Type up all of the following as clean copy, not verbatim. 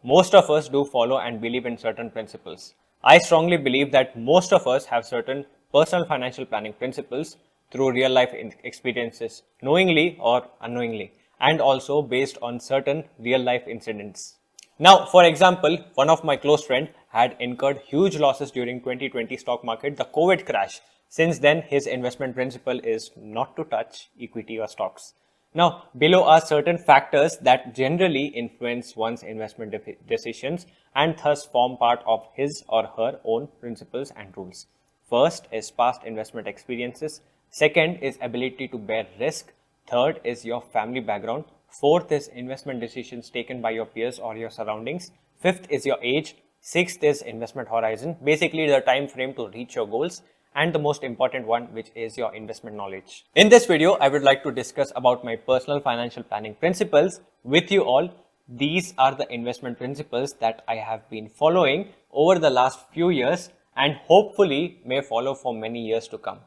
Most of us do follow and believe in certain principles. I strongly believe that most of us have certain personal financial planning principles through real life experiences, knowingly or unknowingly, and also based on certain real life incidents. Now, for example, one of my close friends had incurred huge losses during 2020 stock market, the COVID crash. Since then, his investment principle is not to touch equity or stocks. Now, below are certain factors that generally influence one's investment decisions and thus form part of his or her own principles and rules. First is past investment experiences. Second is ability to bear risk. Third is your family background. Fourth is investment decisions taken by your peers or your surroundings. Fifth is your age. Sixth is investment horizon, basically the time frame to reach your goals. And the most important one, which is your investment knowledge. In this video, I would like to discuss about my personal financial planning principles with you all. These are the investment principles that I have been following over the last few years and hopefully may follow for many years to come.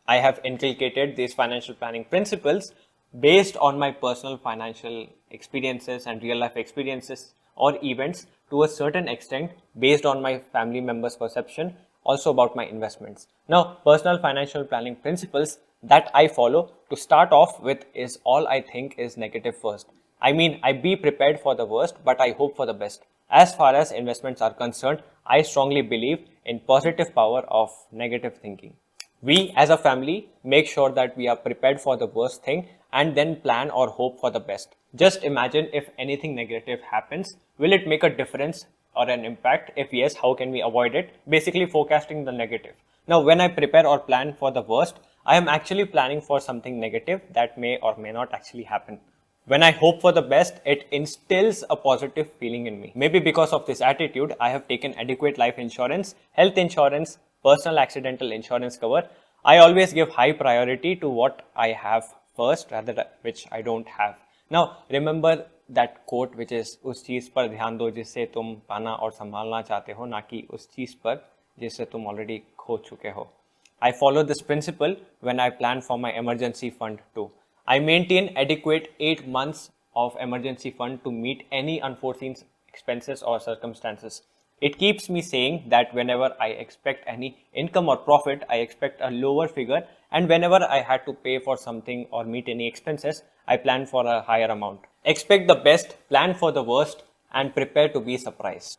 I have inculcated these financial planning principles based on my personal financial experiences and real life experiences or events to a certain extent based on my family members' perception, also about my investments. Now, personal financial planning principles that I follow to start off with is all I think is negative first. I mean, I be prepared for the worst, but I hope for the best. As far as investments are concerned, I strongly believe in positive power of negative thinking. We as a family make sure that we are prepared for the worst thing and then plan or hope for the best. Just imagine if anything negative happens, will it make a difference or an impact? If yes, how can we avoid it? Basically forecasting the negative. Now, when I prepare or plan for the worst, I am actually planning for something negative that may or may not actually happen. When I hope for the best, it instills a positive feeling in me. Maybe because of this attitude, I have taken adequate life insurance, health insurance, personal accidental insurance cover. I always give high priority to what I have first rather than which I don't have. Now, remember that quote which is उस चीज पर ध्यान दो जिससे तुम पाना और संभालना चाहते हो, ना कि उस चीज पर जिससे तुम already खो चुके हो. I follow this principle when I plan for my emergency fund too. I maintain adequate 8 months of emergency fund to meet any unforeseen expenses or circumstances. It keeps me saying that whenever I expect any income or profit, I expect a lower figure, and whenever I had to pay for something or meet any expenses, I plan for a higher amount. Expect the best, plan for the worst, and prepare to be surprised.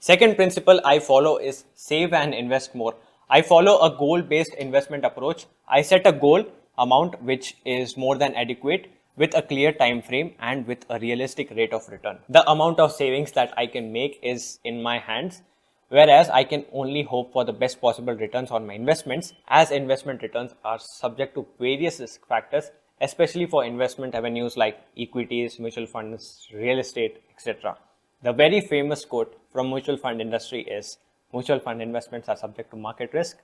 Second principle I follow is save and invest more. I follow a goal-based investment approach. I set a goal amount which is more than adequate with a clear time frame and with a realistic rate of return. The amount of savings that I can make is in my hands, whereas I can only hope for the best possible returns on my investments, as investment returns are subject to various risk factors, especially for investment avenues like equities, mutual funds, real estate, etc. The very famous quote from mutual fund industry is, mutual fund investments are subject to market risk.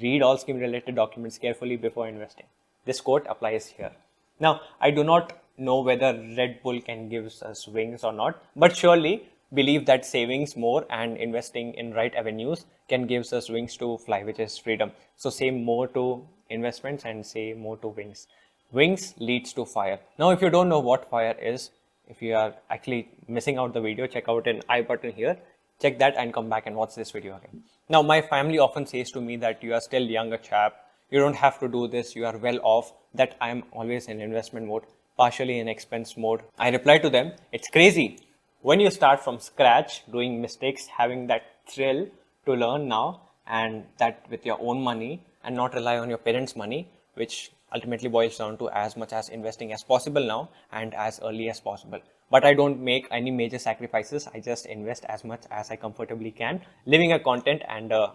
Read all scheme related documents carefully before investing. This quote applies here. Now, I do not know whether Red Bull can give us wings or not, but surely believe that savings more and investing in right avenues can give us wings to fly, which is freedom. So say more to investments and say more to wings. Wings leads to fire. Now, if you don't know what fire is, if you are actually missing out the video, check out an I button here. Check that and come back and watch this video again. Now, my family often says to me that you are still younger chap. You don't have to do this. You are well off. That I am always in investment mode, partially in expense mode. I reply to them, it's crazy. When you start from scratch, doing mistakes, having that thrill to learn now, and that with your own money and not rely on your parents' money, which ultimately boils down to as much as investing as possible now and as early as possible. But I don't make any major sacrifices. I just invest as much as I comfortably can, living a content and a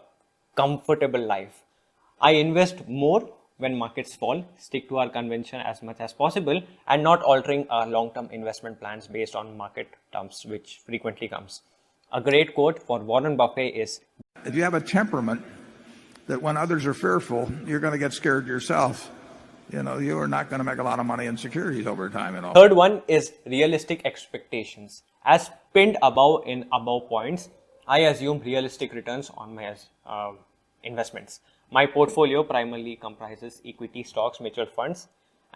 comfortable life. I invest more when markets fall, stick to our convention as much as possible, and not altering our long-term investment plans based on market terms, which frequently comes. A great quote for Warren Buffett is, if you have a temperament that when others are fearful, you're going to get scared yourself. You know, you are not going to make a lot of money in securities over time. Third one is realistic expectations. As pinned above in above points, I assume realistic returns on my investments. My portfolio primarily comprises equity, stocks, mutual funds,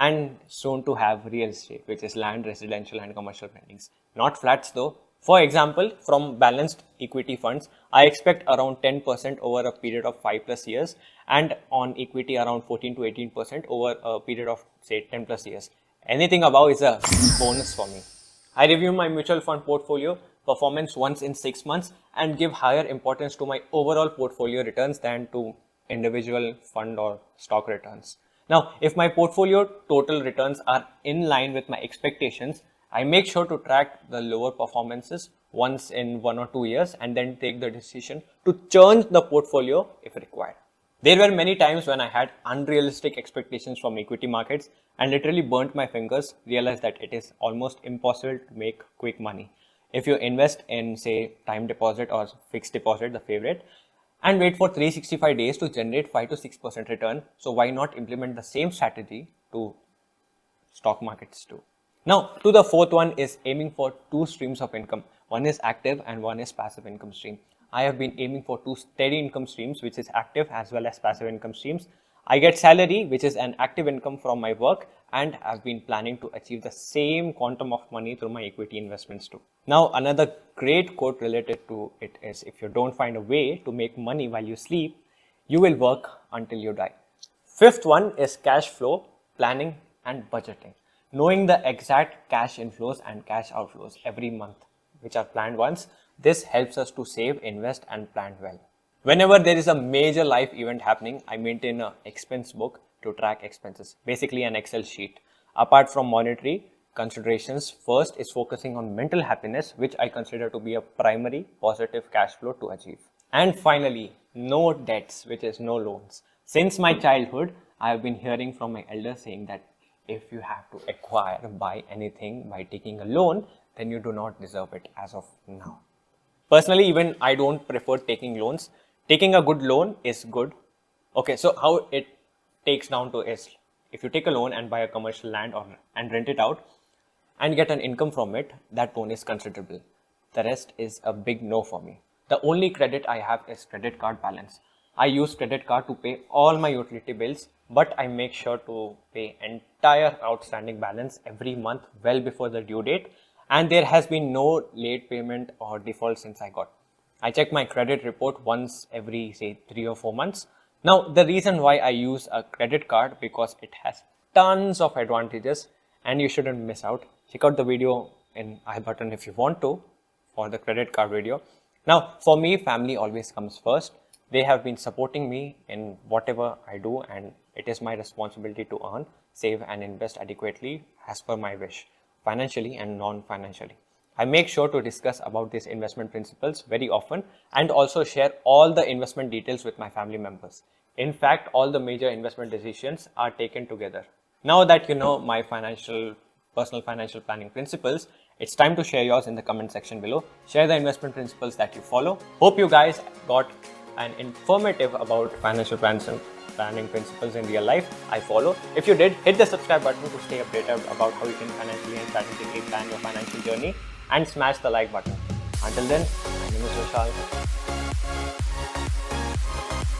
and soon to have real estate, which is land, residential and commercial buildings. Not flats though. For example, from balanced equity funds, I expect around 10% over a period of 5+ years, and on equity around 14 to 18% over a period of say 10+ years. Anything above is a bonus for me. I review my mutual fund portfolio performance once in 6 months and give higher importance to my overall portfolio returns than to individual fund or stock returns. Now, if my portfolio total returns are in line with my expectations, I make sure to track the lower performances once in 1 or 2 years and then take the decision to churn the portfolio if required. There were many times when I had unrealistic expectations from equity markets and literally burnt my fingers, realized that it is almost impossible to make quick money. If you invest in say time deposit or fixed deposit, the favorite, and wait for 365 days to generate 5 to 6% return, so why not implement the same strategy to stock markets too? Now, to the fourth one is aiming for 2 streams of income. One is active and one is passive income stream. I have been aiming for 2 steady income streams, which is active as well as passive income streams. I get salary, which is an active income from my work, and I've been planning to achieve the same quantum of money through my equity investments too. Now, another great quote related to it is, if you don't find a way to make money while you sleep, you will work until you die. Fifth one is cash flow, planning and budgeting. Knowing the exact cash inflows and cash outflows every month, which are planned once, this helps us to save, invest and plan well. Whenever there is a major life event happening, I maintain an expense book to track expenses, basically an Excel sheet. Apart from monetary considerations, first is focusing on mental happiness, which I consider to be a primary positive cash flow to achieve. And finally, no debts, which is no loans. Since my childhood, I have been hearing from my elders saying that if you have to buy anything by taking a loan, then you do not deserve it as of now. Personally, even I don't prefer taking loans. Taking a good loan is good. Okay, so how it takes down to is, if you take a loan and buy a commercial land and rent it out and get an income from it, that loan is considerable. The rest is a big no for me. The only credit I have is credit card balance. I use credit card to pay all my utility bills, but I make sure to pay entire outstanding balance every month well before the due date, and there has been no late payment or default since I got. I check my credit report once every say 3 or 4 months. Now, the reason why I use a credit card, because it has tons of advantages and you shouldn't miss out. Check out the video in I button if you want to for the credit card video. Now, for me, family always comes first. They have been supporting me in whatever I do, and it is my responsibility to earn, save and invest adequately as per my wish, financially and non-financially. I make sure to discuss about these investment principles very often and also share all the investment details with my family members. In fact, all the major investment decisions are taken together. Now that you know my personal financial planning principles, it's time to share yours in the comment section below. Share the investment principles that you follow. Hope you guys got an informative about financial planning principles in real life I follow. If you did, hit the subscribe button to stay updated about how you can financially and strategically plan your financial journey, and smash the like button. Until then, my name is Vishal.